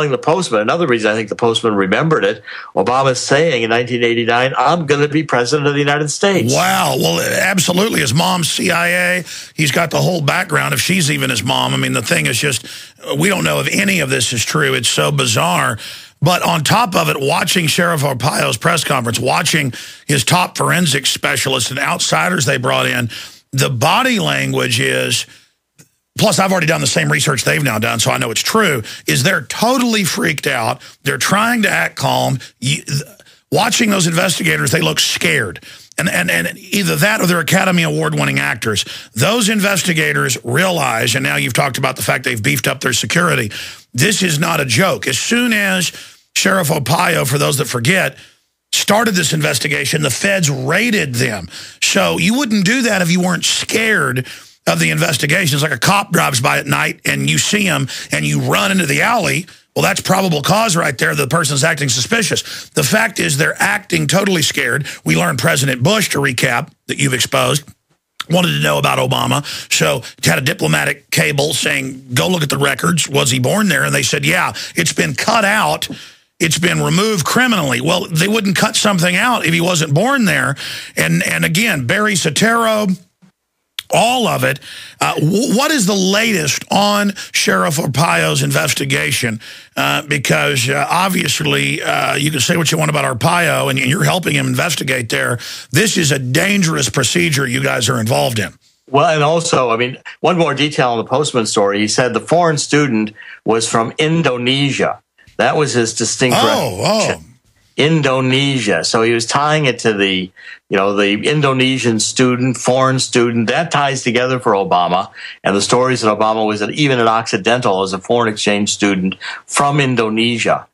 the Postman, another reason I think the Postman remembered it, Obama's saying in 1989, I'm going to be president of the United States. Wow. Well, absolutely. His mom's CIA. He's got the whole background, if she's even his mom. I mean, the thing is just, we don't know if any of this is true. It's so bizarre. But on top of it, watching Sheriff Arpaio's press conference, watching his top forensics specialists and outsiders they brought in, the body language is... Plus, I've already done the same research they've now done, so I know it's true, is they're totally freaked out. They're trying to act calm. Watching those investigators, they look scared. And either that or they're Academy Award-winning actors. Those investigators realize, and now you've talked about the fact they've beefed up their security, this is not a joke. As soon as Sheriff Arpaio, for those that forget, started this investigation, the feds raided them. So you wouldn't do that if you weren't scared of the investigation. It's like a cop drives by at night and you see him and you run into the alley. Well, that's probable cause right there. The person's acting suspicious. The fact is they're acting totally scared. We learned President Bush, to recap, that you've exposed, wanted to know about Obama. So had a diplomatic cable saying, go look at the records. Was he born there? And they said, yeah, it's been cut out. It's been removed criminally. Well, they wouldn't cut something out if he wasn't born there. And again, Barry Soetoro, all of it. What is the latest on Sheriff Arpaio's investigation? Because obviously you can say what you want about Arpaio, and you're helping him investigate there. This is a dangerous procedure you guys are involved in. Well, and also, I mean, one more detail on the Postman story. He said the foreign student was from Indonesia. That was his distinct reputation. Indonesia. So he was tying it to the, the Indonesian student, foreign student. That ties together for Obama. And the stories that Obama was even at Occidental as a foreign exchange student from Indonesia.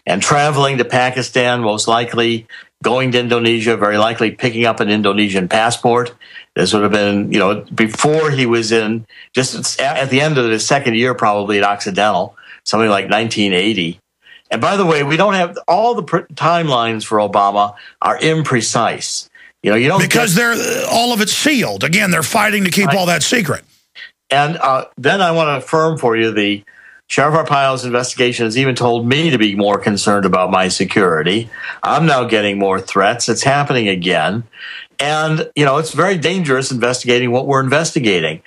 And traveling to Pakistan, most likely going to Indonesia, very likely picking up an Indonesian passport. This would have been, before he was in, just at the end of his second year probably at Occidental, something like 1980. And by the way, we don't have all the timelines for Obama are imprecise. You don't because they're all of it's sealed. Again, they're fighting to keep all that secret. And then I want to affirm for you the Sheriff Arpaio's investigation has even told me to be more concerned about my security. I'm now getting more threats. It's happening again. And, it's very dangerous investigating what we're investigating.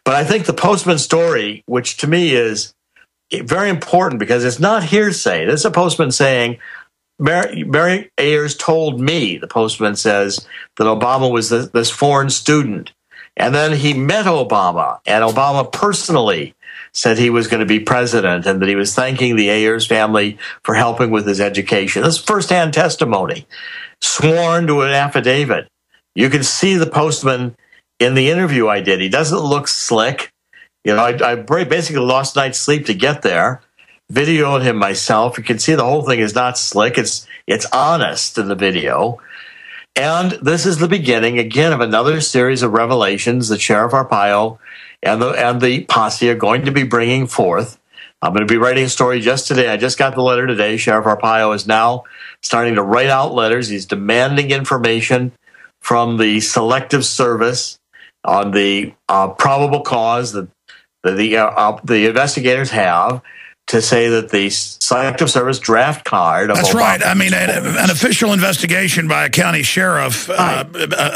But I think the Postman story, which to me is very important because it's not hearsay. This is a Postman saying, Mary Ayers told me, the Postman says, that Obama was this foreign student. And then he met Obama, and Obama personally said he was going to be president and that he was thanking the Ayers family for helping with his education. This is firsthand testimony, sworn to an affidavit. You can see the Postman in the interview I did. He doesn't look slick. I basically lost night's sleep to get there, videoed him myself. You can see the whole thing is not slick. It's honest in the video. And this is the beginning, again, of another series of revelations that Sheriff Arpaio and the posse are going to be bringing forth. I'm going to be writing a story just today. I just got the letter today. Sheriff Arpaio is now starting to write out letters. He's demanding information from the Selective Service on the probable cause that the investigators have to say that the Selective Service draft card of That's Obama. right. I mean, an official investigation by a county sheriff,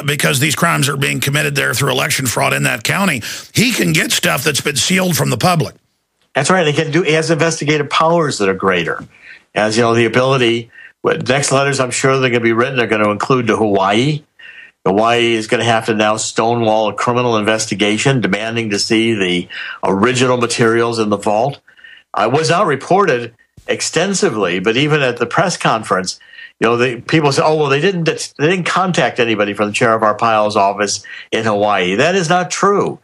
because these crimes are being committed there through election fraud in that county, he can get stuff that's been sealed from the public. That's right. He has investigative powers that are greater. As the ability, next letters I'm sure they're going to be written are going to include to Hawaii. Hawaii is going to have to now stonewall a criminal investigation demanding to see the original materials in the vault. I was not reported extensively, but even at the press conference, the people say, "Oh, well, they didn't contact anybody from the Sheriff Arpaio's office in Hawaii." That is not true.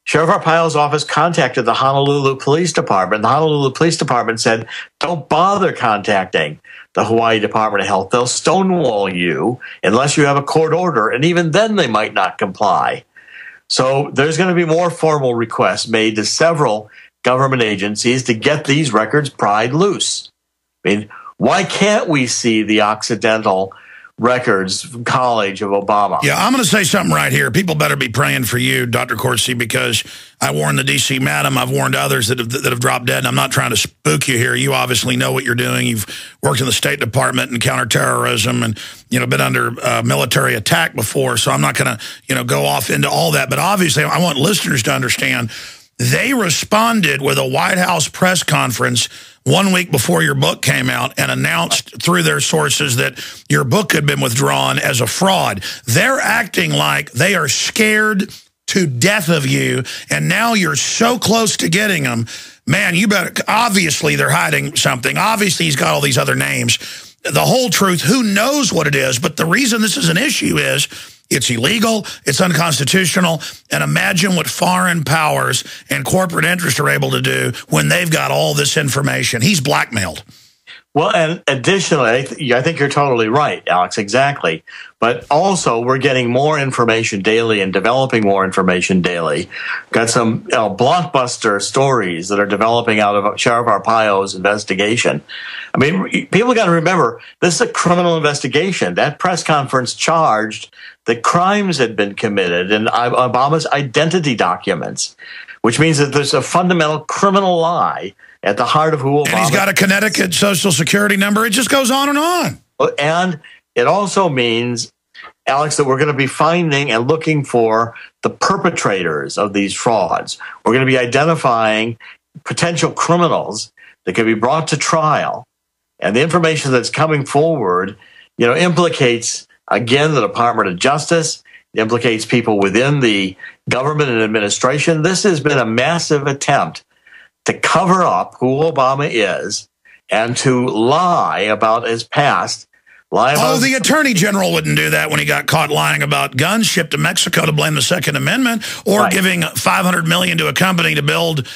Sheriff Arpaio's office contacted the Honolulu Police Department. The Honolulu Police Department said, "Don't bother contacting the Hawaii Department of Health. They'll stonewall you unless you have a court order, and even then they might not comply." So there's going to be more formal requests made to several government agencies to get these records pried loose. I mean, why can't we see the Occidental records from college of Obama. Yeah, I'm going to say something right here. People better be praying for you, Dr. Corsi, because I warned the D.C. madam. I've warned others that have dropped dead, and I'm not trying to spook you here. You obviously know what you're doing. You've worked in the State Department and counterterrorism and, been under military attack before, so I'm not going to, go off into all that. But obviously, I want listeners to understand they responded with a White House press conference 1 week before your book came out and announced through their sources that your book had been withdrawn as a fraud. They're acting like they are scared to death of you, and now you're so close to getting them. Man, you better, obviously they're hiding something. Obviously he's got all these other names. The whole truth, who knows what it is, but the reason this is an issue is it's illegal, it's unconstitutional, and imagine what foreign powers and corporate interests are able to do when they've got all this information. He's blackmailed. Well, and additionally, I think you're totally right, Alex, exactly. But also, we're getting more information daily and developing more information daily. Got some blockbuster stories that are developing out of Sheriff Arpaio's investigation. I mean, people got to remember, this is a criminal investigation. That press conference charged that crimes had been committed in Obama's identity documents, which means that there's a fundamental criminal lie at the heart of who Obama... And he's got a Connecticut Social Security number. It just goes on and on. And it also means, Alex, that we're going to be finding and looking for the perpetrators of these frauds. We're going to be identifying potential criminals that can be brought to trial. And the information that's coming forward, implicates, again, the Department of Justice. It implicates people within the government and administration. This has been a massive attempt to cover up who Obama is and to lie about his past. The Attorney General wouldn't do that when he got caught lying about guns shipped to Mexico to blame the Second Amendment, or giving $500 million to a company to build,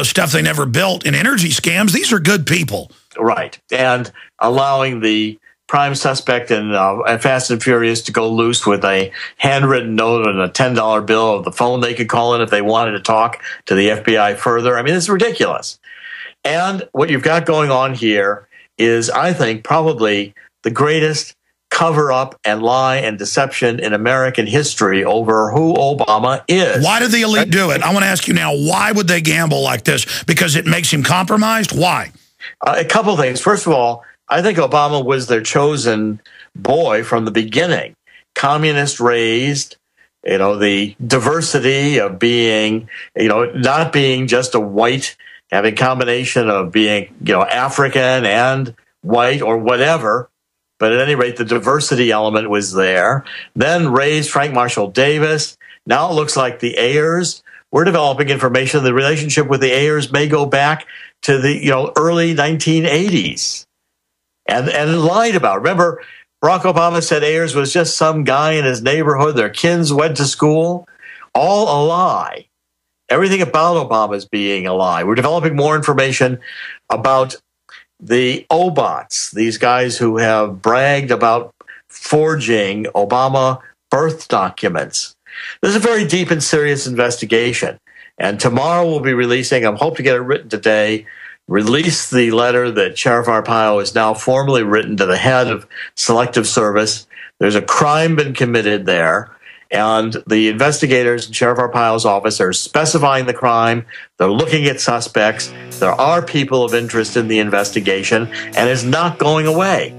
stuff they never built in energy scams. These are good people. Right. And allowing the prime suspect in Fast and Furious to go loose with a handwritten note and a $10 bill of the phone they could call in if they wanted to talk to the FBI further. I mean, it's ridiculous. And what you've got going on here is, I think, probably the greatest cover-up and lie and deception in American history over who Obama is. Why did the elite do it? I want to ask you now, why would they gamble like this? Because it makes him compromised? Why? A couple of things. First of all, I think Obama was their chosen boy from the beginning. Communist raised, the diversity of being, not being just a white, having a combination of being, African and white or whatever. But at any rate, the diversity element was there. Then raised Frank Marshall Davis. Now it looks like the Ayers. We're developing information. The relationship with the Ayers may go back to the, early 1980s. And lied about. Remember, Barack Obama said Ayers was just some guy in his neighborhood. Their kids went to school. All a lie. Everything about Obama is being a lie. We're developing more information about the Obots, these guys who have bragged about forging Obama birth documents. This is a very deep and serious investigation. And tomorrow we'll be releasing, I hope to get it written today, release the letter that Sheriff Arpaio has now formally written to the head of Selective Service. There's a crime been committed there, and the investigators in Sheriff Arpaio's office are specifying the crime. They're looking at suspects. There are people of interest in the investigation, and it's not going away.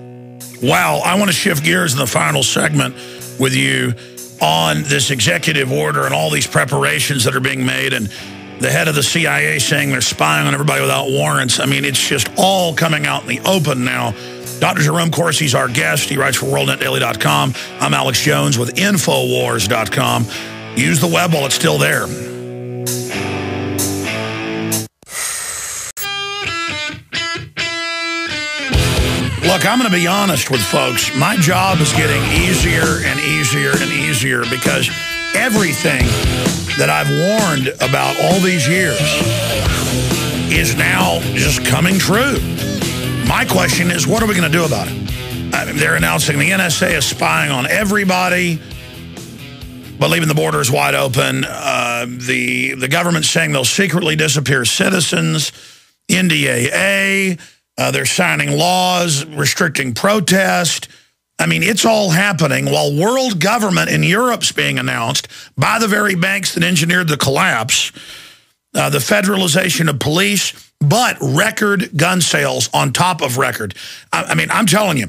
Wow, I want to shift gears in the final segment with you on this executive order and all these preparations that are being made, and the head of the CIA saying they're spying on everybody without warrants. I mean, it's just all coming out in the open now. Dr. Jerome Corsi is our guest. He writes for WorldNetDaily.com. I'm Alex Jones with Infowars.com. Use the web while it's still there. Look, I'm going to be honest with folks. My job is getting easier and easier and easier because everything that I've warned about all these years is now just coming true. My question is, what are we going to do about it? I mean, they're announcing the NSA is spying on everybody, but leaving the borders wide open. The government's saying they'll secretly disappear citizens. NDAA, they're signing laws restricting protest. I mean, it's all happening while world government in Europe's being announced by the very banks that engineered the collapse, the federalization of police, but record gun sales on top of record. I mean, I'm telling you,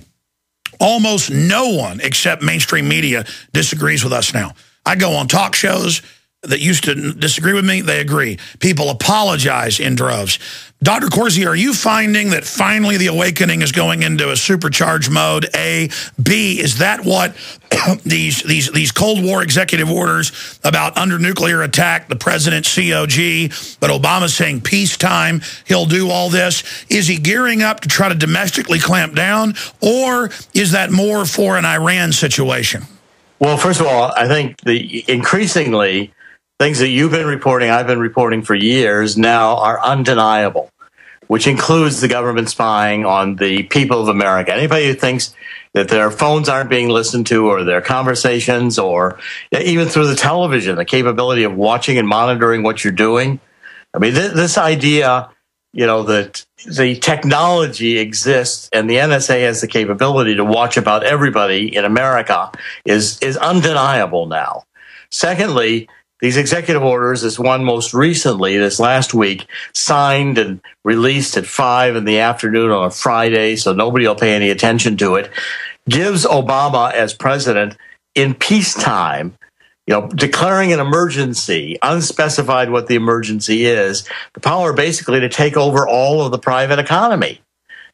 almost no one except mainstream media disagrees with us now. I go on talk shows that used to disagree with me, they agree. People apologize in droves. Dr. Corsi, are you finding that finally the awakening is going into a supercharged mode? A. B, is that what these Cold War executive orders about under nuclear attack, the president's COG, but Obama's saying peacetime, he'll do all this. Is he gearing up to try to domestically clamp down, or is that more for an Iran situation? Well, first of all, I think increasingly things that you've been reporting, I've been reporting for years now, are undeniable, which includes the government spying on the people of America. Anybody who thinks that their phones aren't being listened to, or their conversations, or even through the television, the capability of watching and monitoring what you're doing. I mean, this idea, that the technology exists and the NSA has the capability to watch about everybody in America is undeniable now. Secondly, these executive orders, this one most recently, this last week, signed and released at 5 in the afternoon on a Friday, so nobody will pay any attention to it, gives Obama as president in peacetime, declaring an emergency, unspecified what the emergency is, the power basically to take over all of the private economy,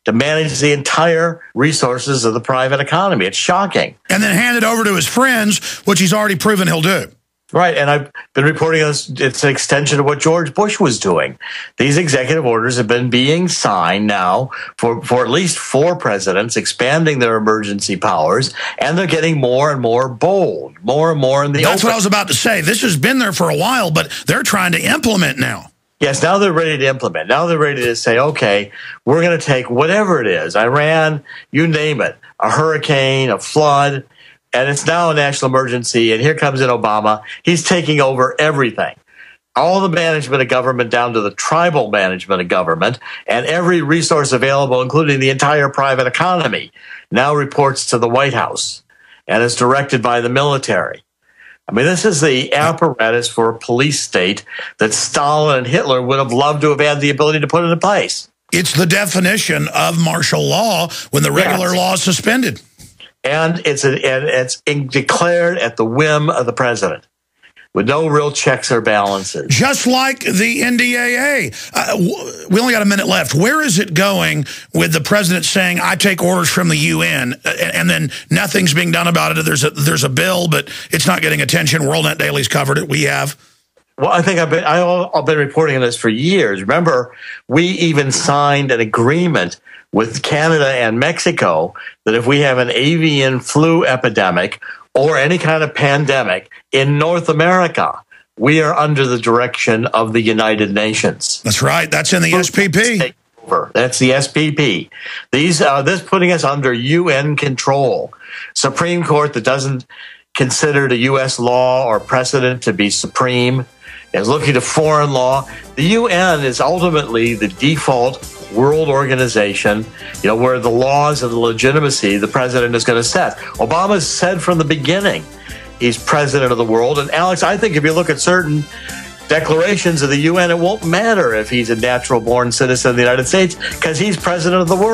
to manage the entire resources of the private economy. It's shocking. And then hand it over to his friends, which he's already proven he'll do. Right, and I've been reporting this, it's an extension of what George Bush was doing. These executive orders have been being signed now for at least 4 presidents, expanding their emergency powers, and they're getting more and more bold, more and more in the That's open. what I was about to say. This has been there for a while, but they're trying to implement now. Yes, now they're ready to implement. Now they're ready to say, okay, we're going to take whatever it is, Iran, you name it, a hurricane, a flood, and it's now a national emergency, and here comes in Obama. He's taking over everything. All the management of government down to the tribal management of government, and every resource available, including the entire private economy, now reports to the White House and is directed by the military. I mean, this is the apparatus for a police state that Stalin and Hitler would have loved to have had the ability to put into place. It's the definition of martial law when the regular law is suspended. And it's declared at the whim of the president, with no real checks or balances. Just like the NDAA. We only got a minute left. Where is it going with the president saying, I take orders from the UN, and then nothing's being done about it? There's a bill, but it's not getting attention. WorldNet Daily's covered it. We have. Well, I think I've been reporting on this for years. Remember, we even signed an agreement with Canada and Mexico that if we have an avian flu epidemic or any kind of pandemic in North America, we are under the direction of the United Nations. That's right. That's in the SPP. That's the SPP. This putting us under UN control. Supreme Court that doesn't consider the U.S. law or precedent to be supreme is looking to foreign law. The UN is ultimately the default world organization, where the laws and the legitimacy the president is going to set. Obama said from the beginning he's president of the world. And Alex, I think if you look at certain declarations of the UN, it won't matter if he's a natural born citizen of the United States because he's president of the world.